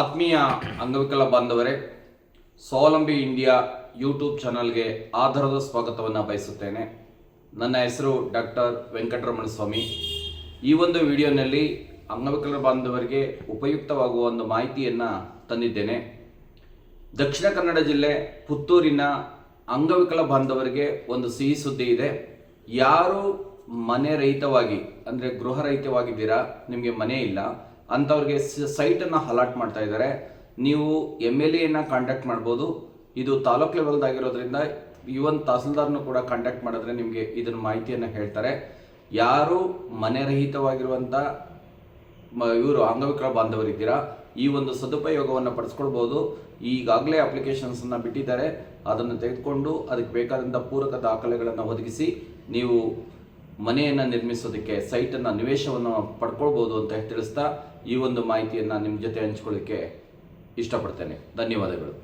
ಆತ್ಮೀಯ ಅಂಗವಿಕಲ ಬಾಂಧವರೇ, ಸ್ವಾವಲಂಬಿ ಇಂಡಿಯಾ ಯೂಟ್ಯೂಬ್ ಚಾನಲ್ಗೆ ಆಧಾರದ ಸ್ವಾಗತವನ್ನು ಬಯಸುತ್ತೇನೆ. ನನ್ನ ಹೆಸರು ಡಾಕ್ಟರ್ ವೆಂಕಟರಮಣ ಸ್ವಾಮಿ. ಈ ಒಂದು ವಿಡಿಯೋನಲ್ಲಿ ಅಂಗವಿಕಲ ಬಾಂಧವರಿಗೆ ಉಪಯುಕ್ತವಾಗುವ ಒಂದು ಮಾಹಿತಿಯನ್ನು ತಂದಿದ್ದೇನೆ. ದಕ್ಷಿಣ ಕನ್ನಡ ಜಿಲ್ಲೆ ಪುತ್ತೂರಿನ ಅಂಗವಿಕಲ ಬಾಂಧವರಿಗೆ ಒಂದು ಸಿಹಿ ಸುದ್ದಿ ಇದೆ. ಯಾರು ಮನೆ ರಹಿತವಾಗಿ ಅಂದರೆ ಗೃಹ ರಹಿತವಾಗಿದ್ದೀರಾ, ನಿಮಗೆ ಮನೆ ಇಲ್ಲ ಅಂಥವ್ರಿಗೆ ಸೈಟನ್ನು ಅಲಾಟ್ ಮಾಡ್ತಾ ಇದ್ದಾರೆ. ನೀವು MLAನ ಕಾಂಟ್ಯಾಕ್ಟ್ ಮಾಡ್ಬೋದು. ಇದು ತಾಲೂಕ್ ಲೆವೆಲ್ದಾಗಿರೋದ್ರಿಂದ ಇವನ್ ತಹಸೀಲ್ದಾರ್ನು ಕೂಡ ಕಾಂಟ್ಯಾಕ್ಟ್ ಮಾಡಿದ್ರೆ ನಿಮಗೆ ಇದನ್ನ ಮಾಹಿತಿಯನ್ನು ಹೇಳ್ತಾರೆ. ಯಾರು ಮನೆ ರಹಿತವಾಗಿರುವಂಥ ಇವರು ಅಂಗವಿಕಲ ಬಾಂಧವರಿದ್ದೀರಾ, ಈ ಒಂದು ಸದುಪಯೋಗವನ್ನು ಪಡಿಸ್ಕೊಳ್ಬೋದು. ಈಗಾಗಲೇ ಅಪ್ಲಿಕೇಶನ್ಸನ್ನು ಬಿಟ್ಟಿದ್ದಾರೆ. ಅದನ್ನು ತೆಗೆದುಕೊಂಡು ಅದಕ್ಕೆ ಬೇಕಾದಂಥ ಪೂರಕ ದಾಖಲೆಗಳನ್ನು ಒದಗಿಸಿ ನೀವು ಮನೆಯನ್ನು ನಿರ್ಮಿಸೋದಕ್ಕೆ ಸೈಟನ್ನು ನಿವೇಶವನ್ನು ಪಡ್ಕೊಳ್ಬೋದು ಅಂತ ತಿಳಿಸ್ತಾ ಈ ಒಂದು ಮಾಹಿತಿಯನ್ನು ನಿಮ್ಮ ಜೊತೆ ಹಂಚ್ಕೊಳ್ಳಿಕ್ಕೆ ಇಷ್ಟಪಡ್ತೇನೆ. ಧನ್ಯವಾದಗಳು.